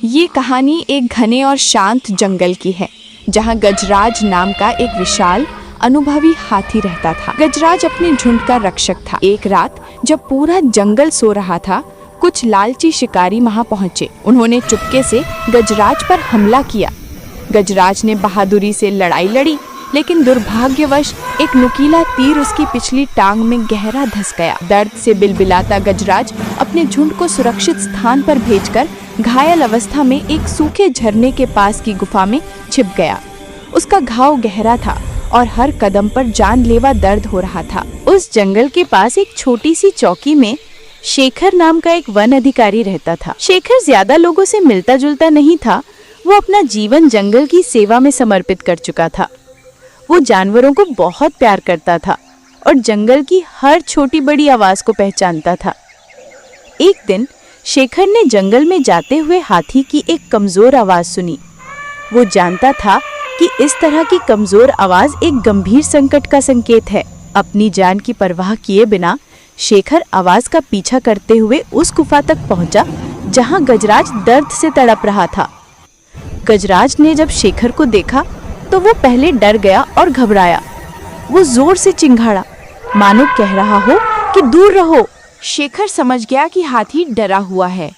ये कहानी एक घने और शांत जंगल की है, जहाँ गजराज नाम का एक विशाल अनुभवी हाथी रहता था। गजराज अपने झुंड का रक्षक था। एक रात जब पूरा जंगल सो रहा था, कुछ लालची शिकारी वहां पहुंचे। उन्होंने चुपके से गजराज पर हमला किया। गजराज ने बहादुरी से लड़ाई लड़ी, लेकिन दुर्भाग्यवश एक नुकीला तीर उसकी पिछली टांग में गहरा धंस गया। दर्द से बिलबिलाता गजराज अपने झुंड को सुरक्षित स्थान पर भेजकर घायल अवस्था में एक सूखे झरने के पास की गुफा में छिप गया। उसका घाव गहरा था और हर कदम पर जानलेवा दर्द हो रहा था। उस जंगल के पास एक छोटी सी चौकी में शेखर नाम का एक वन अधिकारी रहता था। शेखर ज्यादा लोगों से मिलता जुलता नहीं था। वो अपना जीवन जंगल की सेवा में समर्पित कर चुका था। वो जानवरों को बहुत प्यार करता था और जंगल की हर छोटी बड़ी आवाज को पहचानता था। एक दिन शेखर ने जंगल में जाते हुए हाथी की एक कमजोर आवाज सुनी। वो जानता था कि इस तरह की कमजोर आवाज एक गंभीर संकट का संकेत है। अपनी जान की परवाह किए बिना शेखर आवाज का पीछा करते हुए उस गुफा तक पहुंचा, जहां गजराज दर्द से तड़प रहा था। गजराज ने जब शेखर को देखा तो वो पहले डर गया और घबराया। वो जोर से चिंघाड़ा, मानो कह रहा हो कि दूर रहो। शेखर समझ गया कि हाथी डरा हुआ है।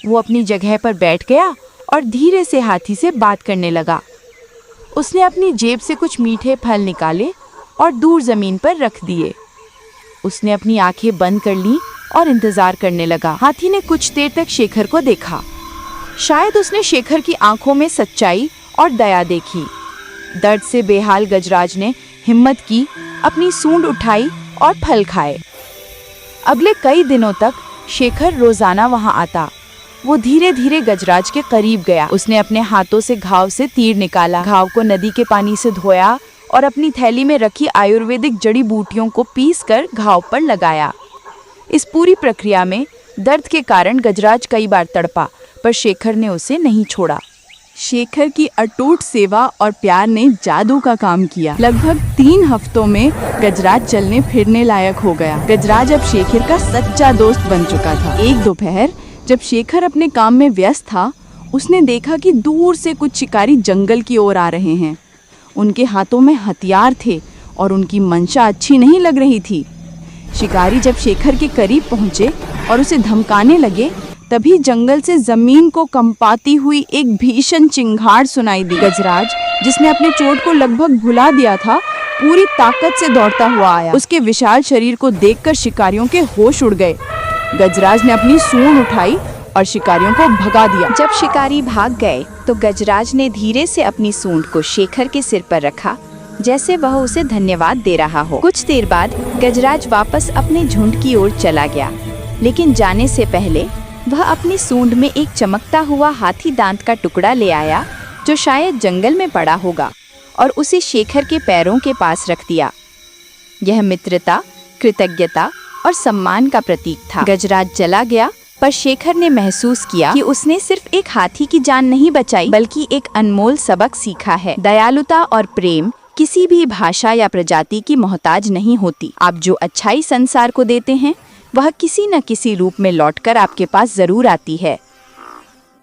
वो अपनी जगह पर बैठ गया और धीरे से हाथी से बात करने लगा। उसने अपनी जेब से कुछ मीठे फल निकाले और दूर जमीन पर रख दिए। उसने अपनी आंखें बंद कर लीं और इंतजार करने लगा। हाथी ने कुछ देर तक शेखर को देखा। शायद उसने शेखर की आंखों में सच्चाई और दया देखी। दर्द से बेहाल गजराज ने हिम्मत की, अपनी सूंड उठाई और फल खाए। अगले कई दिनों तक शेखर रोजाना वहां आता। वो धीरे धीरे गजराज के करीब गया। उसने अपने हाथों से घाव से तीर निकाला, घाव को नदी के पानी से धोया और अपनी थैली में रखी आयुर्वेदिक जड़ी बूटियों को पीसकर घाव पर लगाया। इस पूरी प्रक्रिया में दर्द के कारण गजराज कई बार तड़पा, पर शेखर ने उसे नहीं छोड़ा। शेखर की अटूट सेवा और प्यार ने जादू का काम किया। लगभग 3 हफ्तों में गजराज चलने फिरने लायक हो गया। गजराज अब शेखर का सच्चा दोस्त बन चुका था। एक दोपहर जब शेखर अपने काम में व्यस्त था, उसने देखा कि दूर से कुछ शिकारी जंगल की ओर आ रहे हैं। उनके हाथों में हथियार थे और उनकी मंशा अच्छी नहीं लग रही थी। शिकारी जब शेखर के करीब पहुंचे और उसे धमकाने लगे, तभी जंगल से जमीन को कंपाती हुई एक भीषण चिंगाड़ सुनाई दी। गजराज, जिसने अपने चोट को लगभग भुला दिया था, पूरी ताकत से दौड़ता हुआ आया। उसके विशाल शरीर को देखकर शिकारियों के होश उड़ गए। गजराज ने अपनी सूंड उठाई और शिकारियों को भगा दिया। जब शिकारी भाग गए तो गजराज ने धीरे से अपनी सूंड को शेखर के सिर पर रखा, जैसे वह उसे धन्यवाद दे रहा हो। कुछ देर बाद गजराज वापस अपने झुंड की ओर चला गया, लेकिन जाने से पहले वह अपनी सूंड में एक चमकता हुआ हाथी दांत का टुकड़ा ले आया, जो शायद जंगल में पड़ा होगा, और उसे शेखर के पैरों के पास रख दिया। यह मित्रता, कृतज्ञता और सम्मान का प्रतीक था। गजराज चला गया, पर शेखर ने महसूस किया कि उसने सिर्फ एक हाथी की जान नहीं बचाई, बल्कि एक अनमोल सबक सीखा है। दयालुता और प्रेम किसी भी भाषा या प्रजाति की मोहताज नहीं होती। आप जो अच्छाई संसार को देते हैं, वह किसी न किसी रूप में लौटकर आपके पास जरूर आती है।